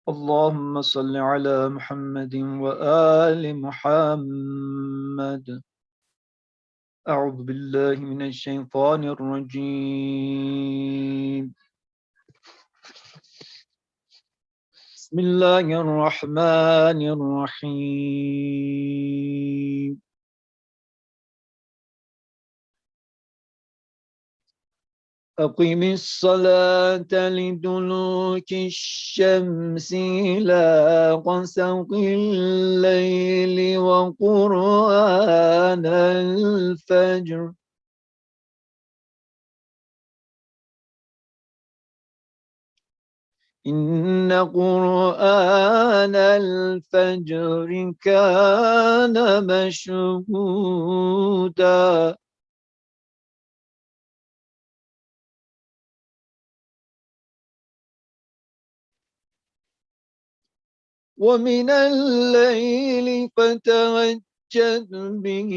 اللهم صل على محمد وآل محمد. أعوذ بالله من الشيطان الرجيم. بسم الله الرحمن الرحيم. أقم الصلاة لدلوك الشمس إلى غسق الليل وقرآن الفجر إن قرآن الفجر كان مشهودا ومن الليل فتهجد به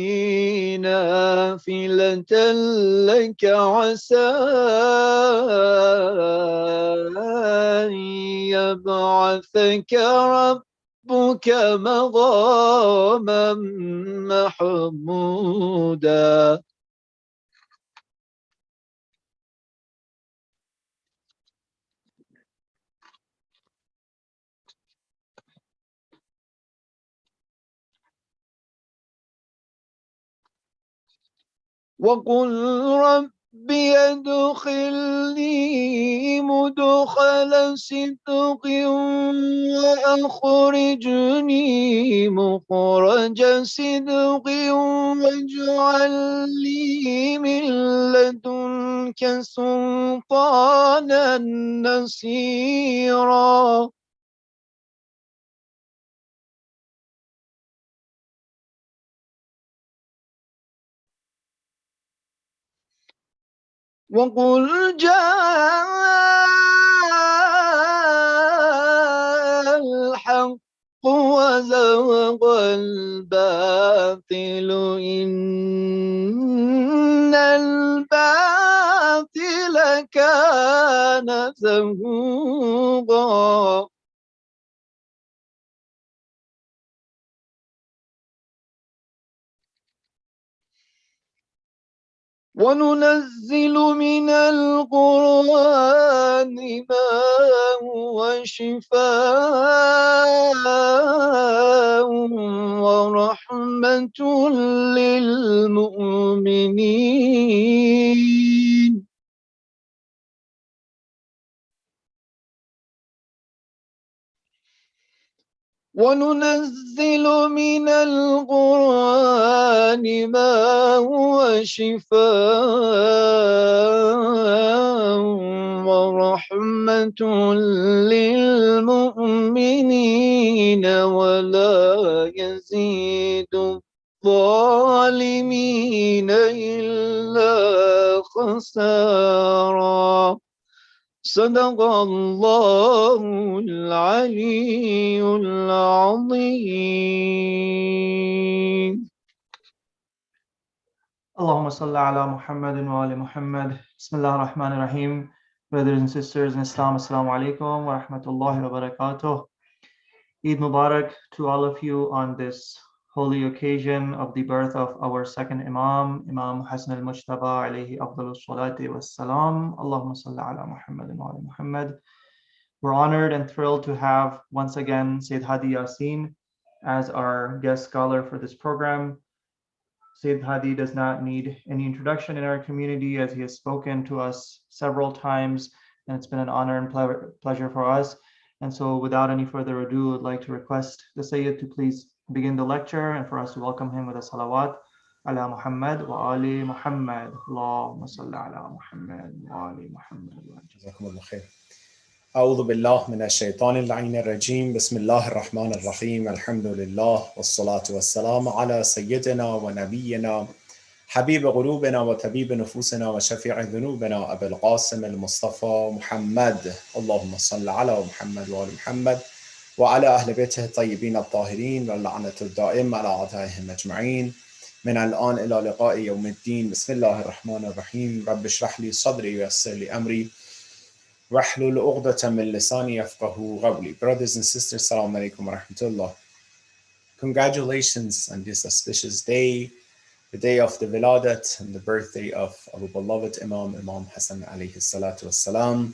نافلة لك عسى أن يبعثك ربك مقاما محمودا وقل رب ادخلني مدخل صدق وأخرجني مخرج صدق واجعل لي من لدنك سلطانا نصيرا وقل جاء الحق وزهق الباطل إن الباطل كان زهوقا وننزل من القرآن ما هو شفاء ورحمة للمؤمنين وننزل من القرآن ما هو شفاء ورحمة للمؤمنين ولا يزيد الظالمين إلا خسارا صدق الله العلي العظيم. Allahumma salli ala Muhammadin wa ali Muhammad. Bismillah ar-Rahman ar-Rahim. Brothers and sisters in Islam, Assalamu alaikum wa rahmatullahi wa barakatuh. Eid Mubarak to all of you on this holy occasion of the birth of our second Imam, Imam Hasan al-Mujtaba alayhi afdalus salati wassalam. Allahumma salli ala Muhammadin wa ali Muhammad. We're honored and thrilled to have once again Sayyid Hadi Yassin as our guest scholar for this program. Sayyid Hadi does not need any introduction in our community as he has spoken to us several times, and it's been an honor and pleasure for us. And so without any further ado, I'd like to request the Sayyid to please begin the lecture and for us to welcome him with a salawat ala Muhammad wa ali Muhammad. Allahumma salli ala Muhammad wa ali Muhammad. Jazakumullah khair. أعوذ بالله من الشيطان اللعين الرجيم بسم الله الرحمن الرحيم الحمد لله والصلاة والسلام على سيدنا ونبينا حبيب قلوبنا وطبيب نفوسنا وشفيع ذنوبنا أبي القاسم المصطفى محمد اللهم صل على محمد وآل محمد وعلى أهل بيته الطيبين الطاهرين واللعنة الدائمة على أعدائهم أجمعين من الآن إلى لقاء يوم الدين. بسم الله الرحمن الرحيم. رب اشرح لي صدري ويسر لي أمري واحلل عقدة من لساني يفقه قولي. Brothers and sisters, Assalamu alaikum wa rahmatullah. Congratulations on this auspicious day, the day of the Viladat and the birthday of our beloved Imam Hasan alayhi salatu wassalam.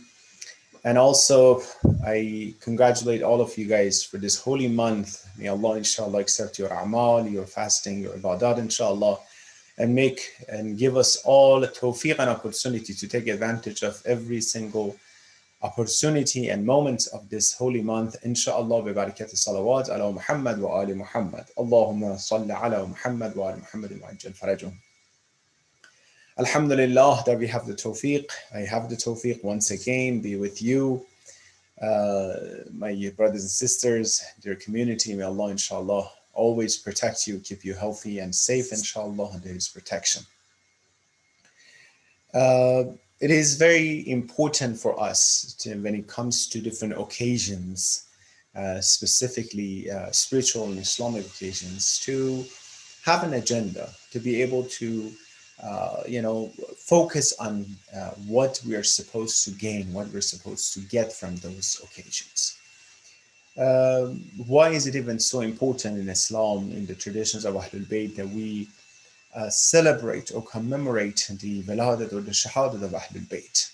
And also, I congratulate all of you guys for this holy month. May Allah, inshallah, accept your amal, your fasting, your ibadat, inshallah, and give us all a tawfiq and opportunity to take advantage of every single opportunity and moments of this holy month. Inshallah, bi barakat salawat ala Muhammad wa ali Muhammad. Allahumma salli ala Muhammad wa ali Muhammad wa ajal farajum. Alhamdulillah that we have the tawfiq. I have the tawfiq once again be with you, my brothers and sisters, dear community. May Allah, inshallah, always protect you, keep you healthy and safe, inshallah, and there is protection. It is very important for us when it comes to different occasions, specifically spiritual and Islamic occasions, to have an agenda, to be able to focus on what we are supposed to gain, what we're supposed to get from those occasions. Why is it even so important in Islam, in the traditions of Ahlul Bayt, that we celebrate or commemorate the Wiladat or the Shahadat of Ahlul Bayt?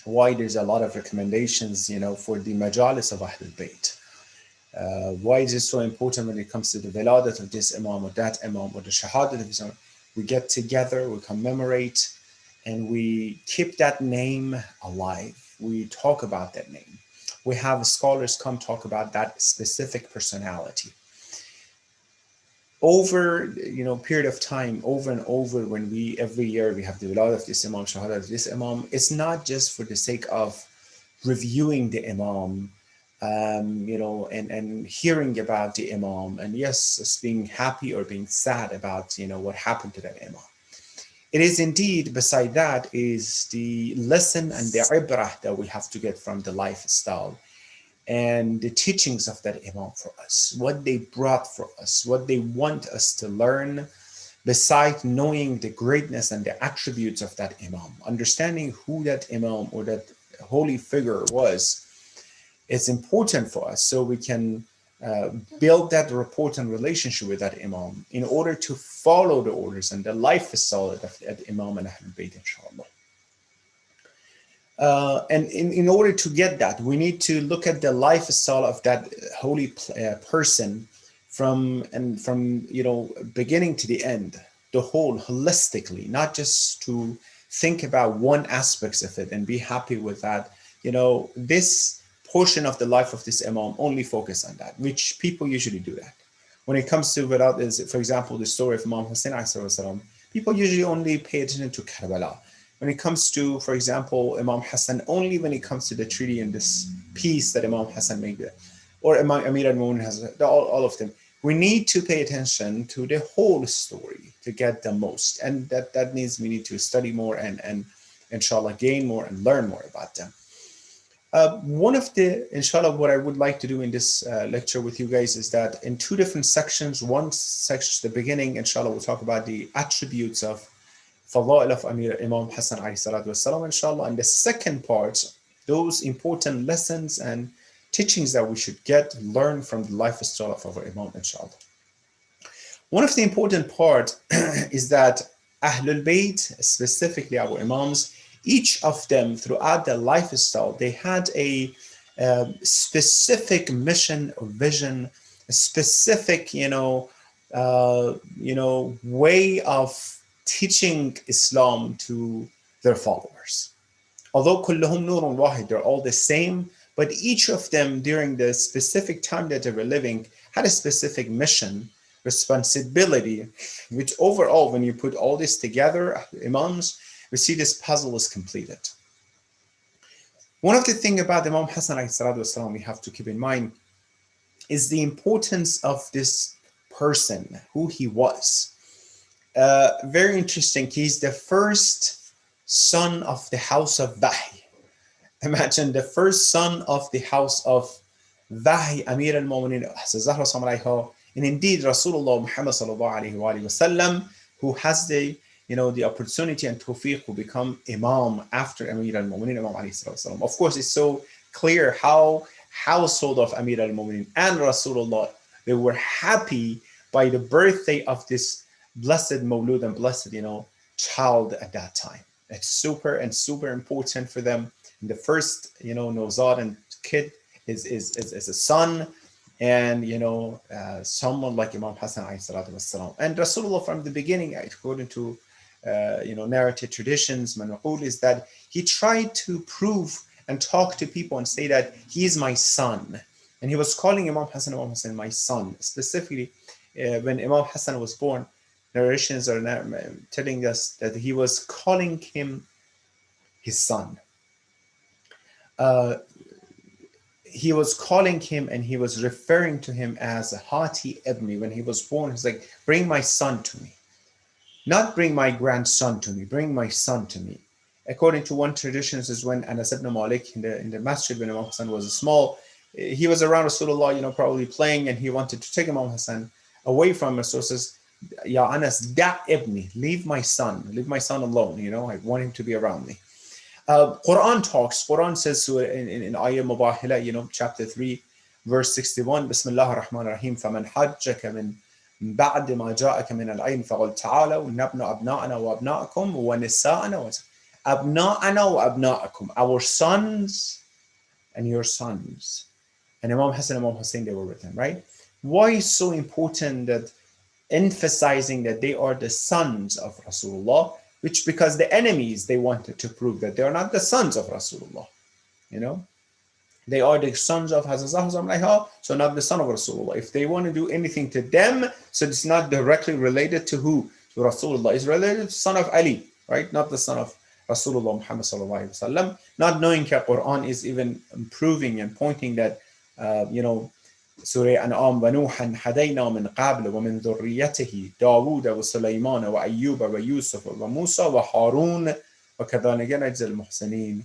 Why there's a lot of recommendations, for the Majalis of Ahlul Bayt? Why is it so important when it comes to the Wiladat of this Imam or that Imam or the Shahadat of this Imam? We get together, we commemorate, and we keep that name alive. We talk about that name. We have scholars come talk about that specific personality. Over period of time, over and over, when every year we have the Wiladat of this Imam, Shahadat of this Imam, it's not just for the sake of reviewing the Imam, and hearing about the Imam, and yes, being happy or being sad about, what happened to that Imam. It is indeed, beside that, is the lesson and the ibrah that we have to get from the lifestyle and the teachings of that Imam for us, what they brought for us, what they want us to learn, besides knowing the greatness and the attributes of that Imam, understanding who that Imam or that holy figure was. It's important for us so we can build that rapport and relationship with that Imam in order to follow the orders and the lifestyle of that Imam and Ahlul Bayt, inshallah. And in order to get that, we need to look at the lifestyle of that holy person from beginning to the end, the whole, holistically, not just to think about one aspect of it and be happy with that. This portion of the life of this Imam, only focus on that, which people usually do that. When it comes to for example, the story of Imam Hussein, people usually only pay attention to Karbala. When it comes to, for example, Imam Hasan, only when it comes to the treaty and this peace that Imam Hasan made, or Imam Amir al-Mu'minin has, all of them. We need to pay attention to the whole story to get the most. And that means we need to study more and inshallah gain more and learn more about them. One of the, inshallah, what I would like to do in this lecture with you guys is that in two different sections. One section, the beginning, inshallah, we'll talk about the attributes of Fada'il of Imam Hasan alayhi salatu wassalam, inshallah. And the second part, those important lessons and teachings that we should learn from the lifestyle of our Imam, inshallah. One of the important part is that Ahlul Bayt, specifically our Imams, each of them throughout their lifestyle, they had a specific mission or vision, a specific, way of teaching Islam to their followers. Although kullahum nurun wahid, they're all the same, but each of them during the specific time that they were living had a specific mission, responsibility, which overall, when you put all this together, Imams, we see this puzzle is completed. One of the things about Imam Hasan والسلام, we have to keep in mind is the importance of this person, who he was. Very interesting. He's the first son of the house of Wahy. Imagine the first son of the house of Wahy, Amir al-Mu'minin, and indeed Rasulullah Muhammad sallallahu alayhi wa sallam, who has the the opportunity and tawfiq to become Imam after Amir al-Mu'minin, Imam alayhi salatu. Of course, it's so clear how household of Amir al-Mu'minin and Rasulullah, they were happy by the birthday of this blessed Mawlud and blessed, child at that time. It's super important for them. And the first, Nozad and kid is a son, and someone like Imam Hasan alayhi salatu wassalam. And Rasulullah from the beginning, according to narrative traditions, manaqul, is that he tried to prove and talk to people and say that he is my son. And he was calling Imam Hasan my son. Specifically, when Imam Hasan was born, narrations are telling us that he was calling him his son. He was calling him and he was referring to him as Hati Ibni. When he was born, he's like, bring my son to me. Not bring my grandson to me, bring my son to me. According to one tradition, is when Anas ibn Malik in the masjid when Imam Hasan was small, he was around Rasulullah, probably playing, and he wanted to take Imam Hasan away from Rasul. Says, Ya Anas, da ibni, leave my son alone. I want him to be around me. Quran says in Ayah Mubahila, chapter 3, verse 61, Bismillah ar-Rahman ar-Rahim, فَمَنْ حَجَّكَ مِنْ بَعْدِ مَا جَاءَكَ مِنَ الْعِلْمِ فَقُلْ تَعَالَوْا نَبْنُ أَبْنَاءَنَا وَأَبْنَاءَكُمْ وَنِسَاءَنَا أَبْنَاءَنَا وَأَبْنَاءَكُمْ, our sons and your sons. And Imam Hasan and Imam Hussein, they were with him, right? Why is so important that emphasizing that they are the sons of Rasulullah? Which, because the enemies, they wanted to prove that they are not the sons of Rasulullah. They are the sons of Hazrat, so not the son of Rasulullah. If they want to do anything to them, so it's not directly related to who? To Rasulullah. It's related to the son of Ali, right? Not the son of Rasulullah Muhammad sallallahu alaihi wasallam. Not knowing that Quran is even proving and pointing that, Surah An'am, وَنُوحًا هَدَيْنَا مِنْ قَبْلُ وَمِنْ ذُرِّيَّتِهِ دَاوُودَ وَسُلَيْمَانَ وَأَيُّوبَ وَيُوسُفَ وَمُوسَى وَهَارُونَ وَكَذَلِكَ نَجْزِي الْمُحْسِنِينَ.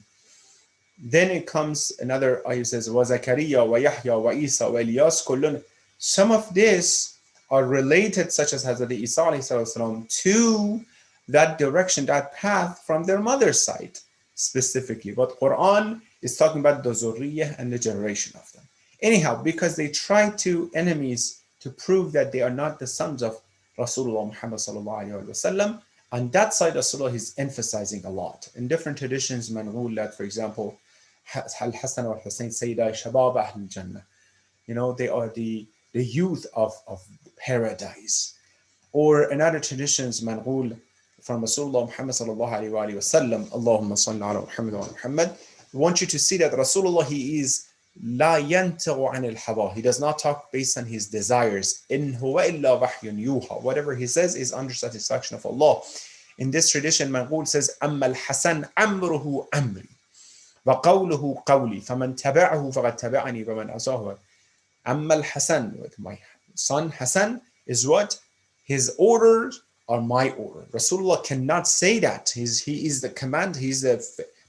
Then it comes another ayah, says, وَزَكَرِيَّا وَيَحْيَا وَإِيسَى وَإِلْيَاسَ كُلٌّ. Some of this are related, such as Hazrat Isa alayhi salam, to that direction, that path from their mother's side specifically. But Quran is talking about the zurriyah and the generation of them. Anyhow, because they try to enemies to prove that they are not the sons of Rasulullah Muhammad sallallahu alaihi wasallam. On that side, Rasulullah is emphasizing a lot. In different traditions, man'ul, that, for example, Al-Hasan or Hussein Sayyida Shabab Ahl Jannah. They are the youth of paradise. Or another traditions, man'ul, from Rasulullah Muhammad sallallahu alaihi wasallam, Allahumma salli ala Muhammad wa Muhammad. We want you to see that Rasulullah, he is لا ينطق عن الهوى. He does not talk based on his desires. إن هو إلا وحي يوحى. Whatever he says is under satisfaction of Allah. In this tradition, Manqul says, أما الحسن أمره أمري وقوله قولي فمن تبعه فقد تبعني ومن عصاه. أما الحسن, my son Hasan, is what? His orders are my order. Rasulullah cannot say that. He is the command. He is the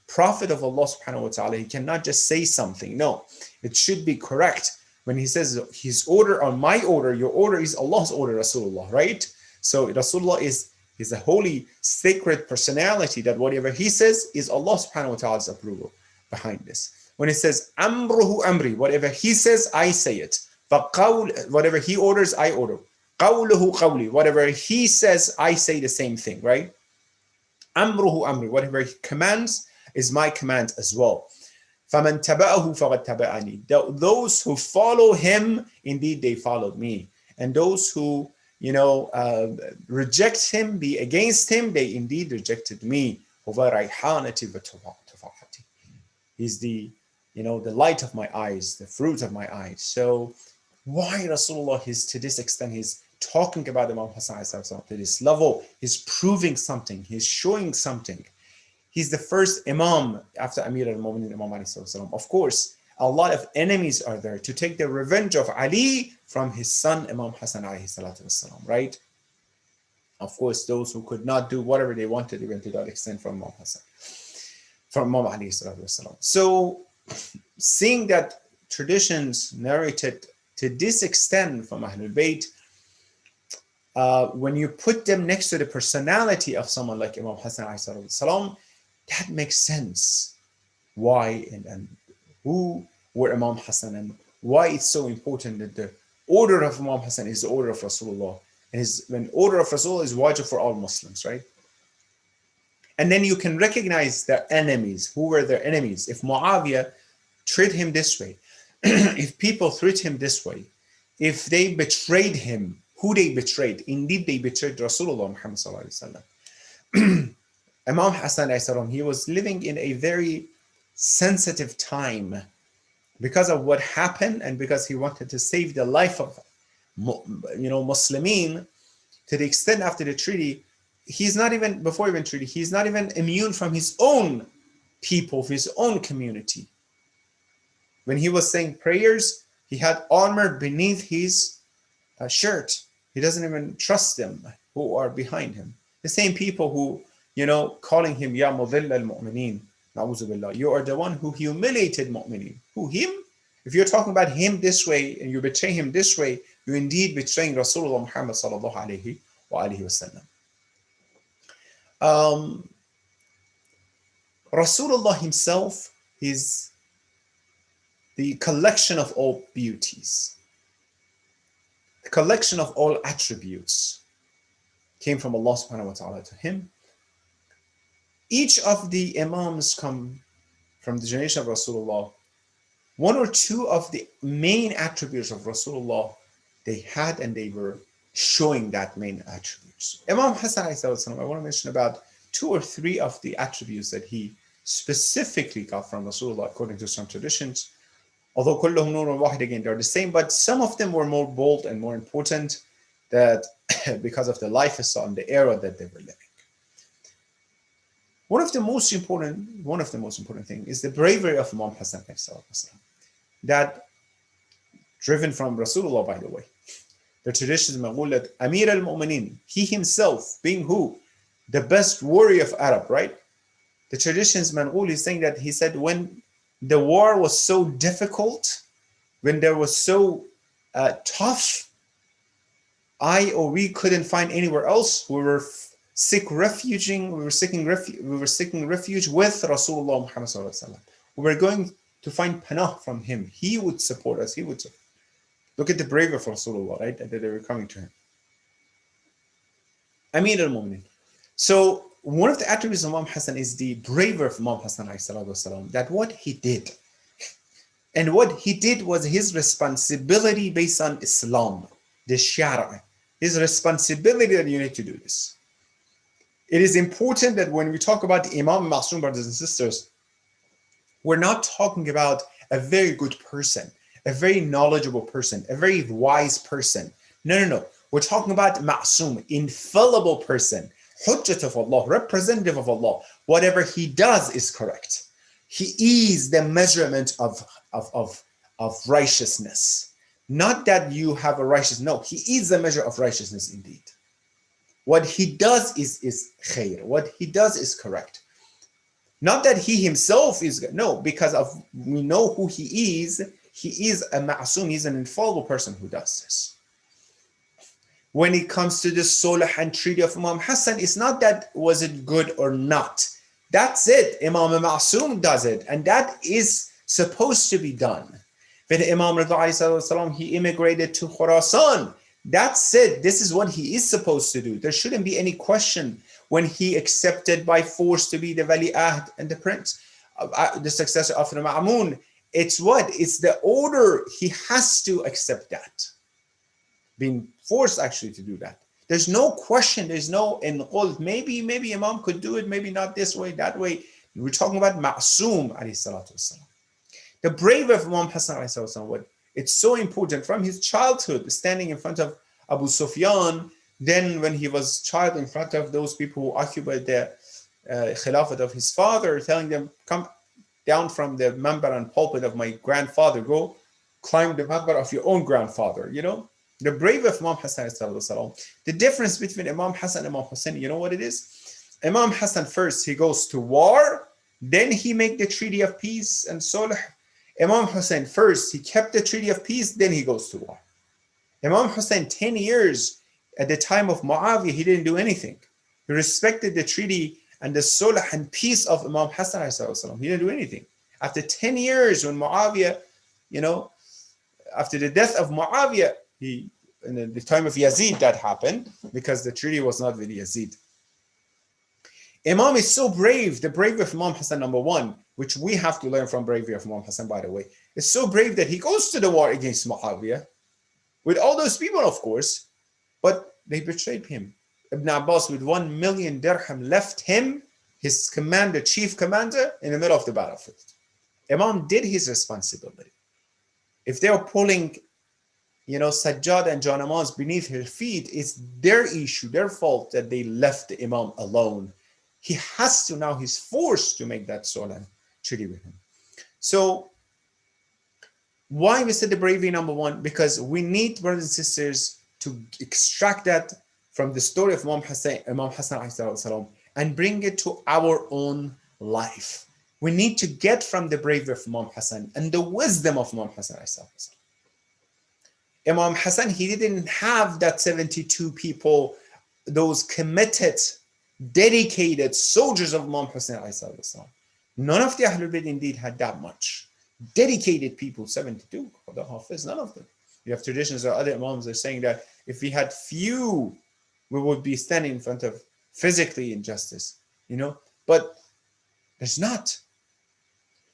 Prophet of Allah subhanahu wa ta'ala. He cannot just say something. No, it should be correct. When he says his order or my order, your order is Allah's order, Rasulullah, right? So Rasulullah is a holy, sacred personality that whatever he says is Allah subhanahu wa ta'ala's approval behind this. When it says amruhu amri, whatever he says, I say it. Whatever he orders, I order. Qawluhu qawli, whatever he says, I say the same thing, right? Amruhu amri, whatever he commands is my command as well. فَمَنْ تَبَعَهُ فَقَدْ تَبَعَنِي. Those who follow him, indeed they followed me. And those who, reject him, be against him, they indeed rejected me. He's the light of my eyes, the fruit of my eyes. So why Rasulullah is to this extent, he's talking about Imam Hasan to this level, he's proving something, he's showing something. He's the first Imam after Amir al-Mu'minin, Imam alayhi salam. Of course, a lot of enemies are there to take the revenge of Ali from his son, Imam Hasan alayhi salatu wasalam, right? Of course, those who could not do whatever they wanted, even to that extent from Imam Hasan, from Imam alayhi salatu wasalam. So, seeing that traditions narrated to this extent from Ahlul Bayt, when you put them next to the personality of someone like Imam Hasan salam, that makes sense. Why and who were Imam Hasan, and why it's so important that the order of Imam Hasan is the order of Rasulullah. And when order of Rasulullah is wajib for all Muslims, right? And then you can recognize their enemies. Who were their enemies? If Muawiyah treated him this way, if people treat him this way, if they betrayed him, who they betrayed? Indeed, they betrayed Rasulullah Muhammad sallallahu alaihi wasallam. Imam Hasan, he was living in a very sensitive time because of what happened, and because he wanted to save the life of, Muslimin, to the extent after the treaty, he's not even, before even treaty, he's not even immune from his own people, his own community. When he was saying prayers, he had armor beneath his shirt. He doesn't even trust them who are behind him. The same people who, calling him Ya Mudhill al-Mu'mineen, Na'udhu billah, you are the one who humiliated Mu'mineen. Who, him? If you're talking about him this way and you betray him this way, you're indeed betraying Rasulullah Muhammad sallallahu alayhi wa alihi wasallam. Rasulullah himself is the collection of all beauties, the collection of all attributes came from Allah subhanahu wa ta'ala to him. Each of the Imams come from the generation of Rasulullah. One or two of the main attributes of Rasulullah they had, and they were showing that main attributes. Imam Hasan, I want to mention about 2 or 3 of the attributes that he specifically got from Rasulullah according to some traditions. Although kullahum nurun wahid, again, they're the same, but some of them were more bold and more important, that because of the lifestyle and the era that they were living. One of the most important things is the bravery of Imam Hasan, that driven from Rasulullah, by the way. The traditions that Amir al-Mu'mineen, he himself being who? The best warrior of Arab, right? The traditions is saying that he said when the war was so difficult, when there was so tough, we couldn't find anywhere else. We were seeking refuge with Rasulullah Muhammad sallallahu alaihi wasallam. We were going to find panah from him. He would support us. Look at the bravery of Rasulullah, right? That they were coming to him. Amir al-Mu'mineen. So one of the attributes of Imam Hasan is the bravery of Imam Hasan, that what he did, and what he did was his responsibility based on Islam, the Shara, his responsibility that you need to do this. It is important that when we talk about the Imam Ma'soom, brothers and sisters, we're not talking about a very good person, a very knowledgeable person, a very wise person. No. We're talking about Ma'soom, infallible person, Hujjat of Allah, representative of Allah. Whatever he does is correct. He is the measurement of righteousness. Not that you have a righteous, no, he is the measure of righteousness indeed. What he does is khair. What he does is correct. Not that he himself is, no, because we know who he is. He is a ma'soom, he's an infallible person who does this. When it comes to the Sulh and treaty of Imam Hasan, it's not that was it good or not. That's it. Imam Ma'soom does it, and that is supposed to be done. When Imam Rida, he immigrated to Khurasan, that's it. This is what he is supposed to do. There shouldn't be any question when he accepted by force to be the Wali Ahd and the prince, the successor of the Ma'mun. It's what? It's the order. He has to accept that. Being forced actually to do that. There's no question. There's no inqul. Maybe Imam could do it. Maybe not this way, that way. We're talking about Ma'soom alayhi salatu wasalam. The bravery of Imam Hasan alayhi salatu wasalam, it's so important from his childhood, standing in front of Abu Sufyan. Then when he was child in front of those people who occupied the khilafat of his father, telling them, come down from the member and pulpit of my grandfather, go climb the member of your own grandfather, The bravery of Imam Hasan, the difference between Imam Hasan and Imam Hussein, you know what it is? Imam Hasan first, he goes to war, then he make the treaty of peace and sulh. Imam Hussein first, he kept the treaty of peace, then he goes to war. Imam Hussein, 10 years At the time of Muawiyah, he didn't do anything. He respected the treaty and the sulh and peace of Imam Hasan. He didn't do anything. After 10 years, when Muawiyah, after the death of Muawiyah, in the time of Yazid, that happened because the treaty was not with Yazid. Imam is so brave. The bravery of Imam Hasan, number one, which we have to learn from bravery of Imam Hasan, by the way, is so brave that he goes to the war against Muawiyah with all those people, of course, but they betrayed him. Ibn Abbas, with 1 million dirham, left him, his commander, chief commander, in the middle of the battlefield. Imam did his responsibility. If they were pulling, Sajjad and Janamaz beneath her feet, it's their issue, their fault that they left the Imam alone. He has to now, he's forced to make that solemn treaty with him. So, why we said the bravery number one? Because we need, brothers and sisters, to extract that from the story of Imam Hasan and bring it to our own life. We need to get from the bravery of Imam Hasan and the wisdom of Imam Hasan. Imam Hasan, he didn't have that 72 people, those committed, dedicated soldiers of Imam Hasan. None of the Ahlul Bayt indeed had that much. Dedicated people, 72, the Hafiz, none of them. You have traditions or other Imams are saying that if we had few, we would be standing in front of physically injustice, but there's not.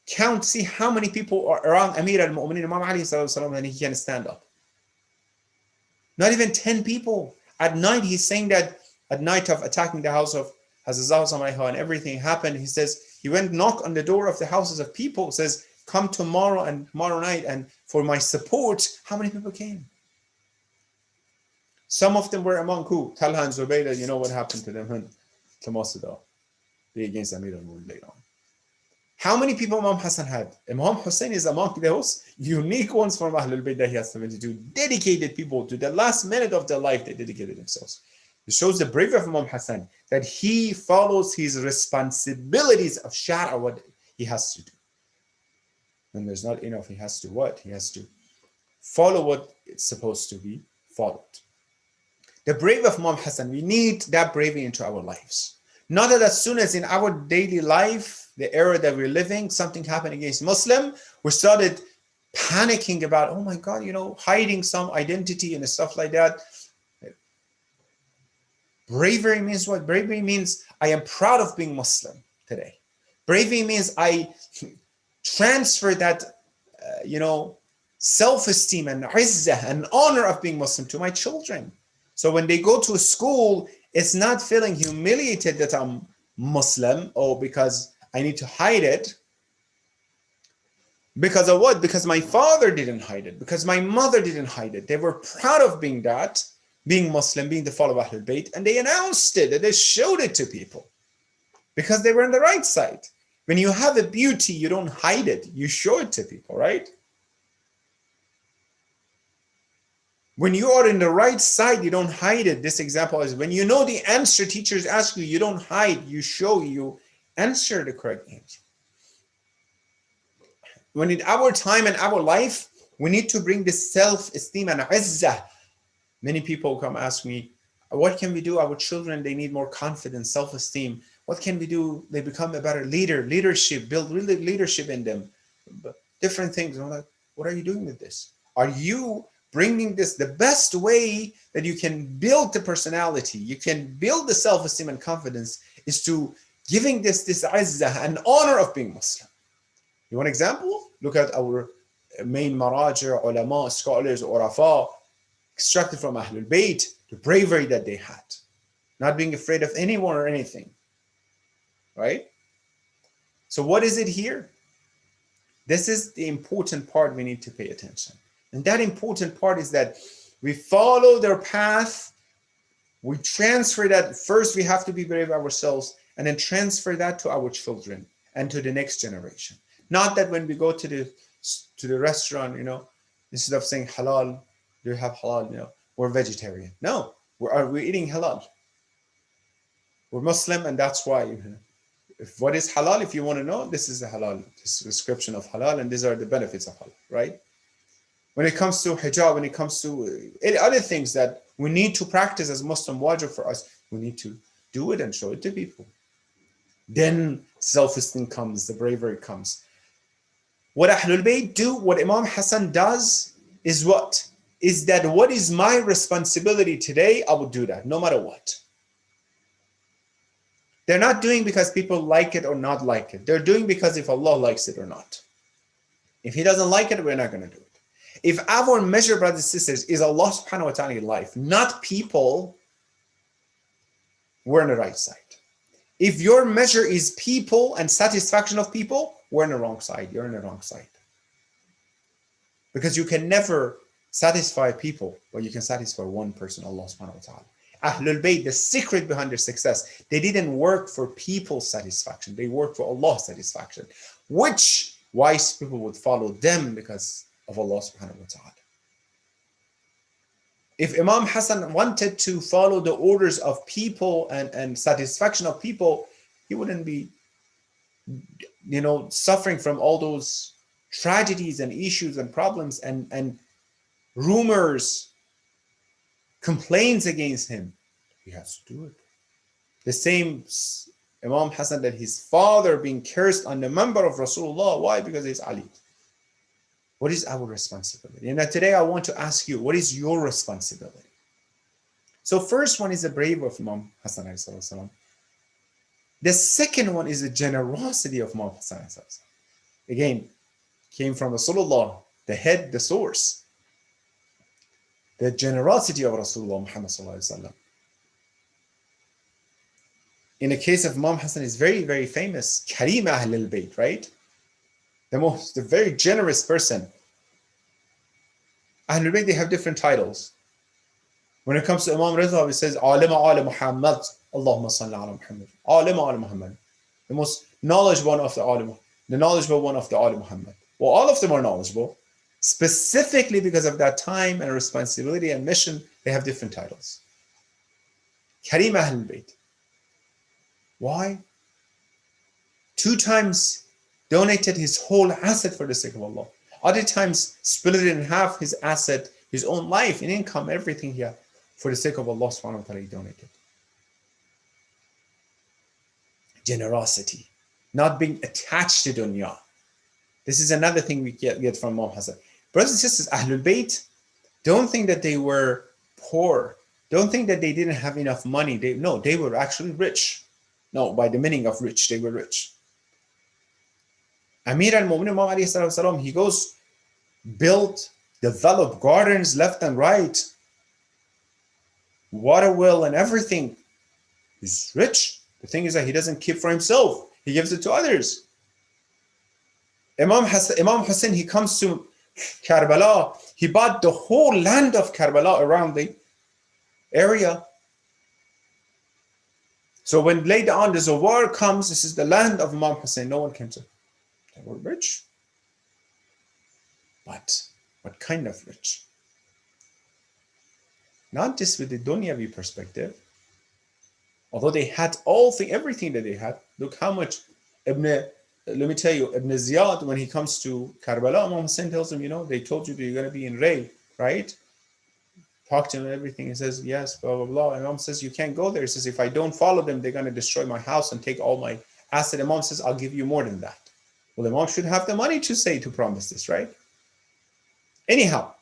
Count, see how many people are around Amir al-Mu'mineen, Imam Ali sallallahu and he can stand up. Not even 10 people. At night, he's saying that at night of attacking the house of Hazazah and everything happened, he says, he went knock on the door of the houses of people, says, come tomorrow night and for my support. How many people came? Some of them were among who? Talha and Zubaydah, you know what happened to them? To Masada. They against Amir al-Mu'mineen later on. How many people Imam Hasan had? Imam Hussein is among those unique ones from Ahlul Bayt that he has 72. Dedicated people to the last minute of their life, they dedicated themselves. It shows the bravery of Imam Hasan that he follows his responsibilities of Shara, what he has to do. When there's not enough, he has to what? He has to follow what it's supposed to be followed. The bravery of Imam Hasan, we need that bravery into our lives. Not that as soon as in our daily life, the era that we're living, something happened against Muslim, we started panicking about, oh my God, hiding some identity and stuff like that. Bravery means what? Bravery means I am proud of being Muslim today. Bravery means I transfer that, self-esteem and izzah and honor of being Muslim to my children. So when they go to school, it's not feeling humiliated that I'm Muslim or because I need to hide it. Because of what? Because my father didn't hide it. Because my mother didn't hide it. They were proud of being that, being Muslim, being the follower of Ahlul Bayt, and they announced it and they showed it to people because they were on the right side. When you have a beauty, you don't hide it. You show it to people, right? When you are in the right side, you don't hide it. This example is when you know the answer, teachers ask you, you don't hide, you show, you answer the correct answer. When in our time and our life, we need to bring this self-esteem and izzah. Many people come ask me, what can we do? Our children, they need more confidence, self-esteem. What can we do? They become a better leader, leadership, build really leadership in them. Different things. And I'm like, what are you doing with this? Are you bringing this the best way that you can build the personality, you can build the self-esteem and confidence is to giving this izzah and honor of being Muslim. You want an example? Look at our main maraja, ulama, scholars, urafa, extracted from Ahlul Bayt, the bravery that they had. Not being afraid of anyone or anything. Right? So what is it here? This is the important part we need to pay attention. And that important part is that we follow their path. We transfer that. First, we have to be brave ourselves and then transfer that to our children and to the next generation. Not that when we go to the restaurant, instead of saying halal, do you have halal? We're vegetarian. No, we're eating halal. We're Muslim, and that's why. What is halal? If you want to know, this is the halal, this description of halal, and these are the benefits of halal, right? when it comes to hijab, when it comes to other things that we need to practice as Muslim wajib for us, we need to do it and show it to people. Then self-esteem comes, the bravery comes. What Ahlul Bayt do, what Imam Hasan does is what? Is that what is my responsibility today? I will do that no matter what. They're not doing because people like it or not like it. They're doing because if Allah likes it or not. If He doesn't like it, we're not going to do it. If our measure, brothers and sisters, is Allah subhanahu wa ta'ala in life, not people, we're on the right side. If your measure is people and satisfaction of people, we're on the wrong side. You're on the wrong side. Because you can never satisfy people, but you can satisfy one person, Allah subhanahu wa ta'ala. Ahlul Bayt, the secret behind their success, they didn't work for people's satisfaction. They worked for Allah's satisfaction, which wise people would follow them because of Allah subhanahu wa ta'ala. If Imam Hasan wanted to follow the orders of people and satisfaction of people, he wouldn't be, suffering from all those tragedies and issues and problems and rumors, complaints against him. He has to do it. The same Imam Hasan that his father being cursed on the member of Rasulullah. Why? Because he's Ali. What is our responsibility? And today I want to ask you, what is your responsibility? So first one is the bravery of Imam Hasan. The second one is the generosity of Imam Hasan. Again, came from Rasulullah, the head, the source. The generosity of Rasulullah Muhammad. In the case of Imam Hasan, is very, very famous. Kareem Ahlul Bayt, right? The very generous person. Ahlul Bayt, they have different titles. When it comes to Imam Ridha, it says, Alima ala Muhammad, Allahumma salli ala Muhammad. Alima ala Muhammad. The most knowledgeable one of the Alim, the knowledgeable one of the Alim Muhammad. Well, all of them are knowledgeable. Specifically because of that time and responsibility and mission, they have different titles. Kareem Ahlul Bayt. Why? 2 times donated his whole asset for the sake of Allah. Other times split it in half, his asset, his own life and income, everything here for the sake of Allah subhanahu wa ta'ala, he donated. Generosity, not being attached to dunya. This is another thing we get from Imam Hasan. Brothers and sisters, Ahlul Bayt, don't think that they were poor. Don't think that they didn't have enough money. They were actually rich. No, by the meaning of rich, they were rich. Amir al-Mu'minin Imam alayhi salam, he goes, built, developed gardens left and right, water well and everything. He's rich. The thing is that he doesn't keep for himself. He gives it to others. Imam Hussein, he comes to Karbala. He bought the whole land of Karbala around the area. So when later on the war comes, this is the land of Imam Hussein. No one came to. They were rich. But what kind of rich? Not just with the dunyavi perspective. Although they had everything that they had. Look how much let me tell you, Ibn Ziyad, when he comes to Karbala, Imam Hussein tells him, they told you that you're going to be in Ray, right? Talk to him and everything. He says, yes, blah, blah, blah. And Imam says, you can't go there. He says, if I don't follow them, they're going to destroy my house and take all my asset. Imam says, I'll give you more than that. Well, Imam should have the money to promise this, right? Anyhow,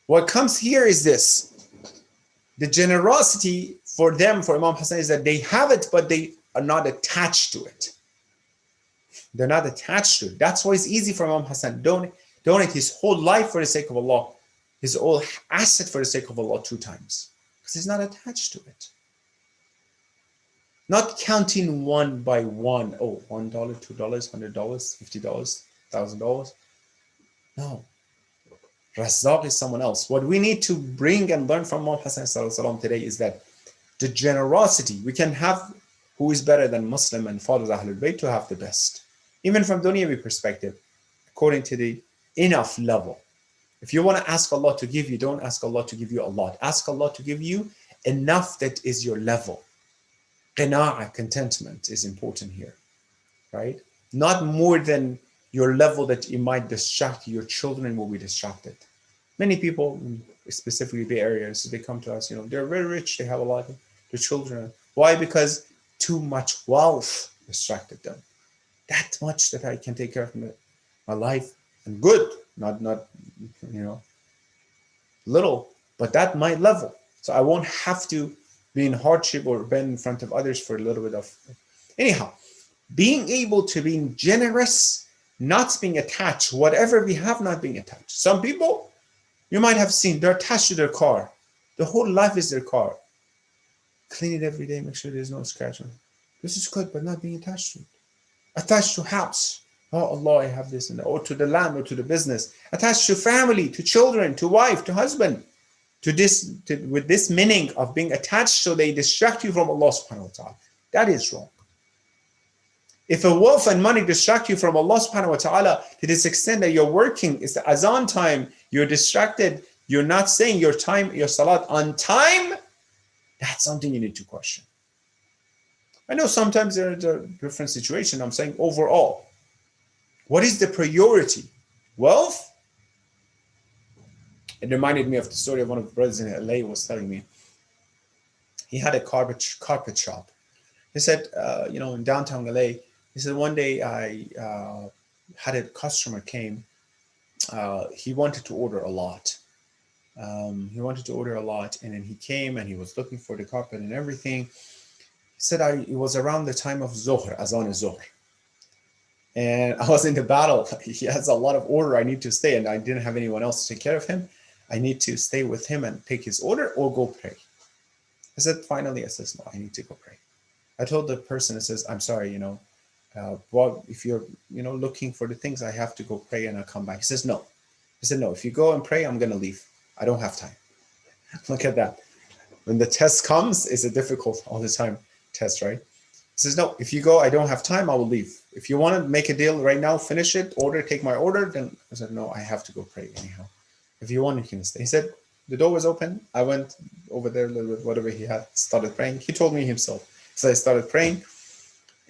what comes here is this. The generosity for them, for Imam Hasan, is that they have it, but they are not attached to it. They're not attached to it. That's why it's easy for Imam Hasan to donate his whole life for the sake of Allah, his whole asset for the sake of Allah 2 times. Because he's not attached to it. Not counting one by one. Oh, $1, $2, $100, $50, $1,000. No. Razzaq is someone else. What we need to bring and learn from Imam Hasan today is that the generosity, we can have who is better than Muslim and follows Ahlul Bayt to have the best. Even from dunyavi perspective, according to the enough level. If you want to ask Allah to give you, don't ask Allah to give you a lot. Ask Allah to give you enough that is your level. Qina'ah, contentment is important here, right? Not more than your level that you might distract you, your children will be distracted. Many people, specifically Bay Areas, they come to us, they're very rich, they have a lot of their children. Why? Because too much wealth distracted them. That much that I can take care of my life and good, not little, but that my level. So I won't have to be in hardship or bend in front of others for a little bit of. Anyhow, being able to be generous, not being attached, whatever we have, not being attached. Some people, you might have seen, they're attached to their car. The whole life is their car. Clean it every day, make sure there's no scratch on it. This is good, but not being attached to it. Attached to house. Oh Allah, I have this and that. Or to the land or to the business. Attached to family, to children, to wife, to husband. With this meaning of being attached, so they distract you from Allah subhanahu wa ta'ala. That is wrong. If a wealth and money distract you from Allah subhanahu wa ta'ala to this extent that you're working, it's the azan time, you're distracted, you're not saying your salat on time, that's something you need to question. I know sometimes there's a different situation. I'm saying overall, what is the priority? Wealth? It reminded me of the story of one of the brothers in LA was telling me. He had a carpet shop. He said, in downtown LA, he said, one day I had a customer came. He wanted to order a lot. And then he came and he was looking for the carpet and everything. He said, it was around the time of Zohr, Azan Zohr. And I was in the battle. He has a lot of order. I need to stay, and I didn't have anyone else to take care of him. I need to stay with him and take his order or go pray. I said, finally, I says, no, I need to go pray. I told the person, I says, I'm sorry, well, if you're, looking for the things, I have to go pray and I'll come back. He says, no. He said, no, if you go and pray, I'm going to leave. I don't have time. Look at that. When the test comes, it's a difficult all the time test, right? He says, no, if you go, I don't have time, I will leave. If you want to make a deal right now, finish it, take my order, then I said, no, I have to go pray anyhow. If you want, you can stay. He said, the door was open. I went over there a little bit, whatever he had, started praying. He told me himself. So I started praying.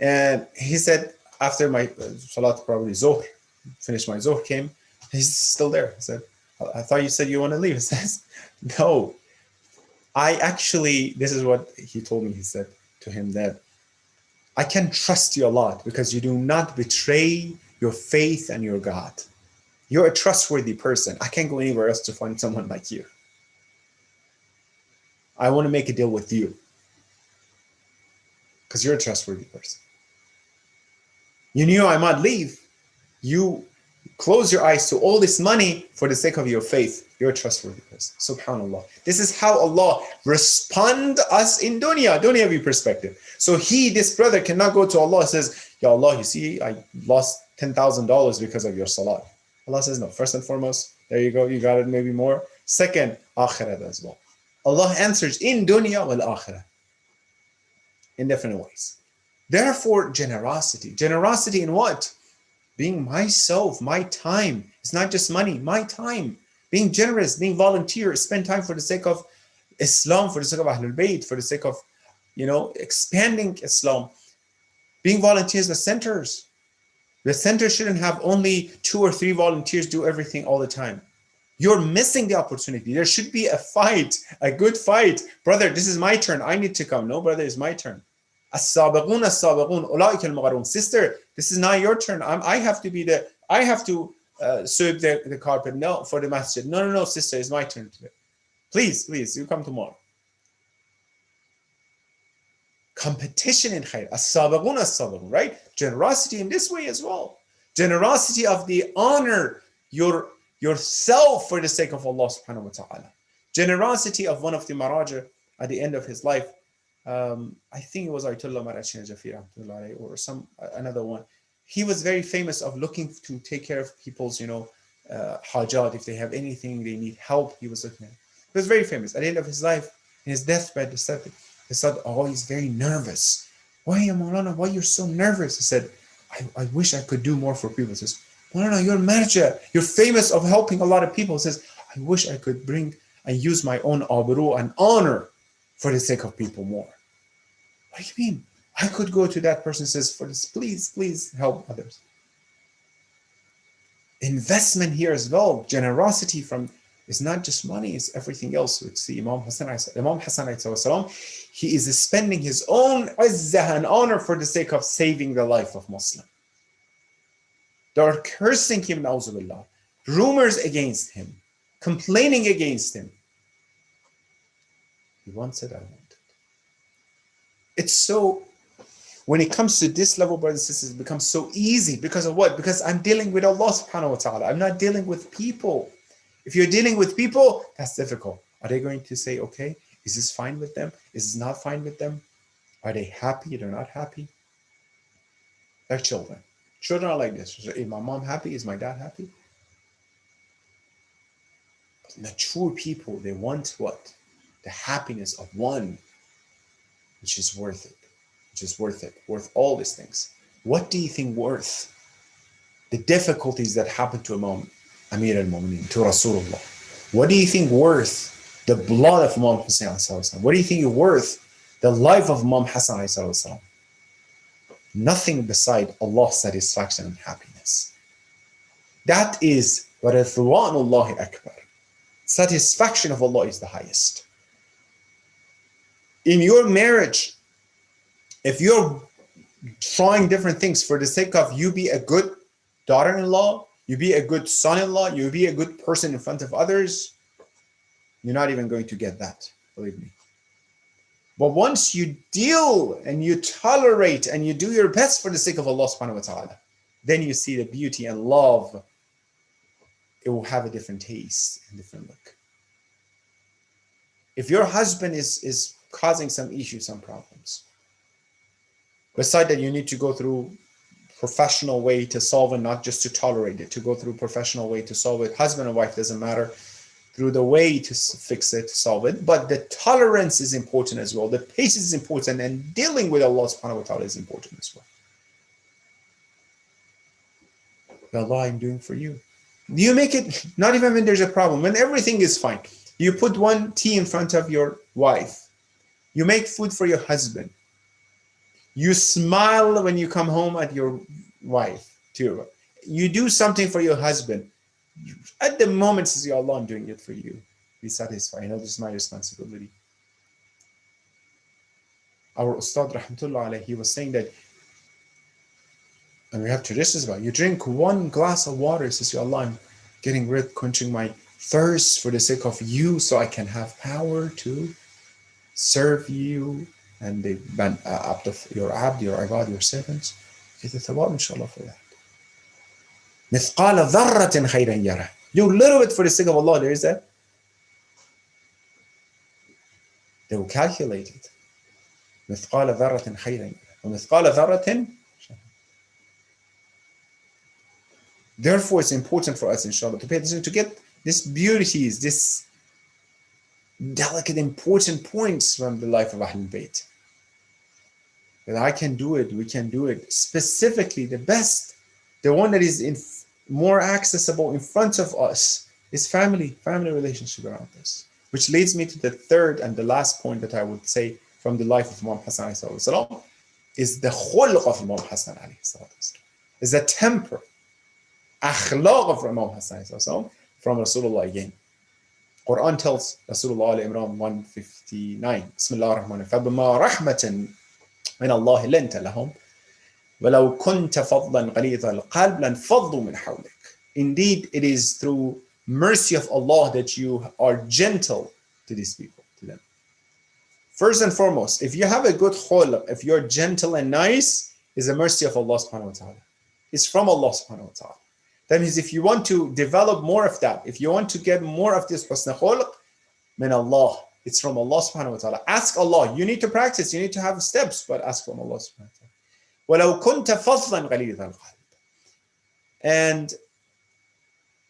And he said, after my salat, probably Zohr, finished my Zohr, came, he's still there. He said, I thought you said you want to leave. He says, no, this is what he told me. He said to him that, I can trust you a lot because you do not betray your faith and your God. You're a trustworthy person. I can't go anywhere else to find someone like you. I want to make a deal with you because you're a trustworthy person. You knew I might leave. You close your eyes to all this money for the sake of your faith. You're a trustworthy person. Subhanallah. This is how Allah respond us in dunyavi perspective. So this brother cannot go to Allah and says, Ya Allah, you see, I lost $10,000 because of your salat. Allah says, no, first and foremost, there you go, you got it, maybe more. Second, akhirat as well. Allah answers in dunya wal akhirah in different ways. Therefore, generosity. Generosity in what? Being myself, my time. It's not just money, my time. Being generous, being volunteer, spend time for the sake of Islam, for the sake of Ahlul Bayt, for the sake of, expanding Islam. Being volunteers at centers. The center shouldn't have only 2 or 3 volunteers do everything all the time. You're missing the opportunity. There should be a fight, a good fight. Brother, this is my turn. I need to come. No, brother, it's my turn. As-sabiqun, as-sabiqun, ulaika al-magharun. Sister, this is not your turn. I have to sweep the carpet. No, for the masjid. No, sister, it's my turn today. Please, you come tomorrow. Competition in khair. As-sabiqun, as-sabiqun, right? Generosity in this way as well. Generosity of the honor yourself for the sake of Allah subhanahu wa ta'ala. Generosity of one of the maraja at the end of his life. I think it was Ayatollah Marachin Jafir or another one. He was very famous of looking to take care of people's, hajat. If they have anything, they need help, he was looking at it. He was very famous. At the end of his life, in his deathbed, he said, he's very nervous. Why, Maulana, why you're so nervous? He said, I wish I could do more for people. He says, Maulana, you're a manager. You're famous of helping a lot of people. He says, I wish I could bring and use my own abru and honor for the sake of people more. What do you mean? I could go to that person and says, please help others. Investment here as well. Generosity from is not just money, it's everything else. It's the Imam Hasan, he is spending his own izzah and honor for the sake of saving the life of Muslim. They are cursing him, na'uzubillah, rumors against him, complaining against him. He wants it, I want it. It's so, when it comes to this level, brothers and sisters, it becomes so easy. Because of what? Because I'm dealing with Allah subhanahu wa ta'ala. I'm not dealing with people. If you're dealing with people, that's difficult. Are they going to say, okay, is this fine with them? Is this not fine with them? Are they happy? They're not happy? Like children. Children are like this. Is my mom happy? Is my dad happy? But mature people, they want what? The happiness of one, which is worth it. Which is worth it. Worth all these things. What do you think worth the difficulties that happened to Imam Amir al-Mu'mineen, to Rasulullah? What do you think worth the blood of Imam Hussein? What do you think is worth the life of Imam Hassan? Nothing beside Allah's satisfaction and happiness. That is what Ridwanullahi Akbar. Satisfaction of Allah is the highest. In your marriage, if you're trying different things for the sake of you be a good daughter-in-law, you be a good son-in-law, you be a good person in front of others, you're not even going to get that, believe me. But once you deal and you tolerate and you do your best for the sake of Allah subhanahu wa ta'ala, then you see the beauty and love. It will have a different taste and different look. If your husband is causing some issues, some problems, beside that you need to go through professional way to solve it, not just to tolerate it, to go through professional way to solve it. Husband and wife, doesn't matter, through the way to fix it, to solve it. But the tolerance is important as well. The patience is important, and dealing with Allah subhanahu wa ta'ala is important as well. Allah, I'm doing for you. You make it, not even when there's a problem, when everything is fine. You put one tea in front of your wife. You make food for your husband. You smile when you come home at your wife too. You do something for your husband. At the moment, says, Ya Allah, I'm doing it for you. Be satisfied. I know this is my responsibility. Our Ustad, rahmatullah alayhi, he was saying that, and we have traditions about it, you drink one glass of water, says, Ya Allah, I'm getting rid, quenching my thirst for the sake of you, so I can have power to serve you and the your abd, your ibad, your servants. Get the thawab, inshallah, for that. مثقال ذرة خيرا يره. Do a little bit for the sake of Allah. There is that. They will calculate it. مثقال ذرة خيرا يره. ومثقال ذرة. Therefore, it's important for us, inshallah, to pay attention to get these beauties, this delicate, important points from the life of Ahlul Bayt. That I can do it, we can do it. Specifically, the best, the one that is more accessible in front of us is family relationship around us. Which leads me to the third and the last point that I would say from the life of Imam Hasan is the khulq of Imam Hasan, is the temper, akhlaq of Imam Hasan from Rasulullah again. Quran tells Rasulullah Al-Imran 159, Bismillah ar-Rahman ar-Rahim, فَبِمَا رَحْمَةٍ مِنَ اللَّهِ لَنْتَ لَهُمْ وَلَوْ كُنْتَ فَضْلًا غَلِيظَ الْقَلْبِ لَانْفَضُّوا مِنْ حَوْلِكَ. Indeed, it is through mercy of Allah that you are gentle to these people, to them. First and foremost, if you have a good khulq, if you're gentle and nice, is a mercy of Allah subhanahu wa ta'ala. It's from Allah subhanahu wa ta'ala. That means if you want to develop more of that, if you want to get more of this husn khulq, min Allah, it's from Allah subhanahu wa ta'ala. Ask Allah. You need to practice, you need to have steps, but ask from Allah subhanahu wa ta'ala. وَلَوْ كُنْتَ فَضْلًا غَلِيظَ الْقَلْبِ. And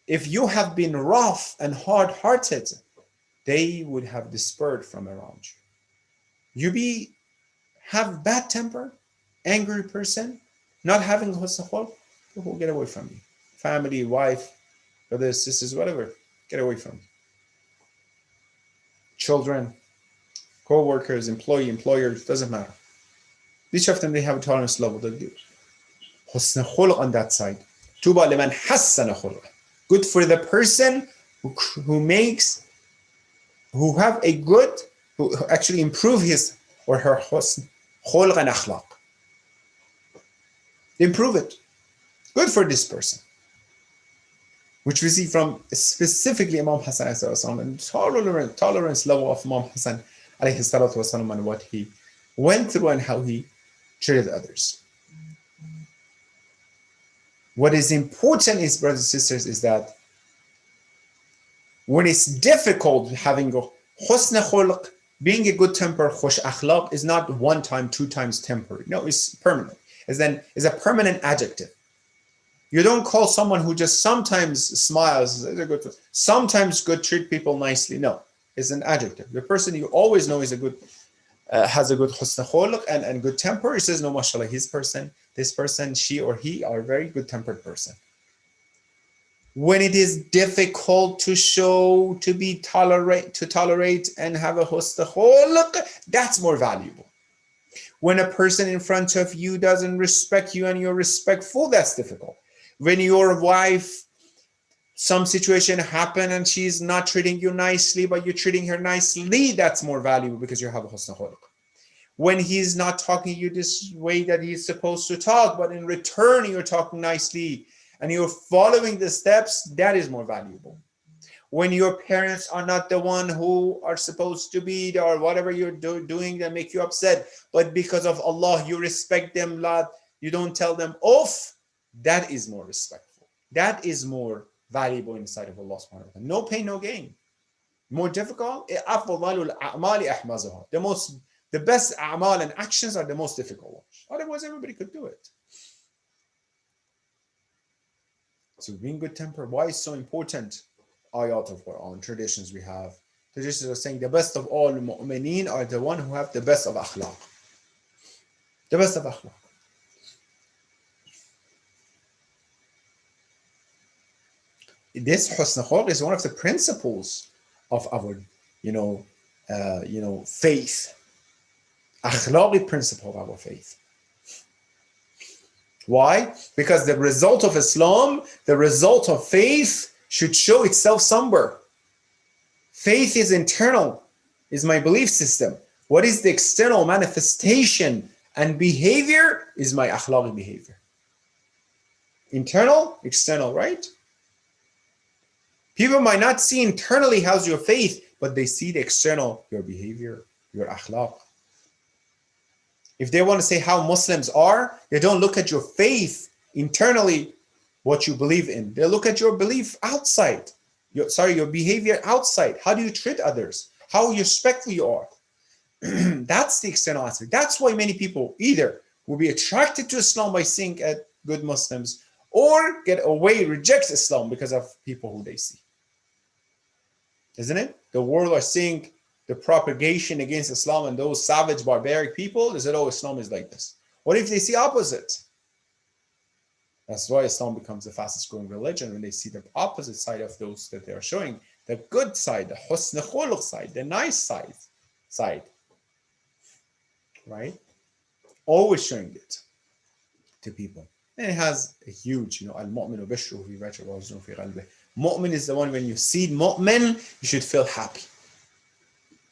if you have been rough and hard-hearted, they would have dispersed from around you. You have bad temper, angry person, not having husn khulq, people will get away from you. Family, wife, brothers, sisters, whatever, get away from you. Children, co-workers, employers, doesn't matter. Each of them, they have a tolerance level that gives husn khulq on that side. Tuba liman hassana khuluq. Good for the person who have a good, who actually improve his or her husn, khulq and akhlaq. Improve it. Good for this person. Which we see from specifically Imam Hasan and tolerance level of Imam Hasan and what he went through and how he treated others. What is important is, brothers and sisters, is that when it's difficult having a husn khulq, being a good temper, khush akhlaq, is not one time, two times temporary. No, it's permanent. It's a permanent adjective. You don't call someone who just sometimes smiles, sometimes good, treat people nicely. No, it's an adjective. The person you always know is a good, has a good husn khuluq and good temper. He says, no, mashallah, this person, she or he are a very good tempered person. When it is difficult to show, to tolerate and have a husn khuluq, that's more valuable. When a person in front of you doesn't respect you and you're respectful, that's difficult. When your wife, some situation happened and she's not treating you nicely, but you're treating her nicely, that's more valuable because you have a husn khuluq. When he's not talking to you this way that he's supposed to talk, but in return you're talking nicely and you're following the steps, that is more valuable. When your parents are not the one who are supposed to be, or whatever you're doing that make you upset, but because of Allah, you respect them, you don't tell them off, that is more respectful. That is more valuable in the sight of Allah subhanahu wa ta'ala. No pain, no gain. More difficult, the best a'mal and actions are the most difficult ones. Otherwise, everybody could do it. So being good tempered, why is so important? Ayat of Quran, traditions we have. Traditions are saying the best of all mu'mineen are the one who have the best of akhlaq. The best of akhlaq. This husn khuluq is one of the principles of our, faith. Akhlaqi principle of our faith. Why? Because the result of Islam, the result of faith should show itself somewhere. Faith is internal, is my belief system. What is the external manifestation and behavior is my akhlaqi behavior. Internal, external, right? People might not see internally how's your faith, but they see the external, your behavior, your akhlaq. If they want to say how Muslims are, they don't look at your faith internally, what you believe in. They look at your belief outside. Your behavior outside. How do you treat others? How respectful you are. That's the external aspect. That's why many people either will be attracted to Islam by seeing good Muslims, or get away, reject Islam because of people who they see. Isn't it? The world are seeing the propagation against Islam and those savage, barbaric people. They said, oh, Islam is like this. What if they see opposite? That's why Islam becomes the fastest growing religion, when they see the opposite side of those that they are showing, the good side, the husn khuluq side, the nice side. Right? Always showing it to people. And it has a huge, al-mu'minu bishru fi wajhi wa huznu fi qalbih. Mu'min is the one, when you see mu'min, you should feel happy.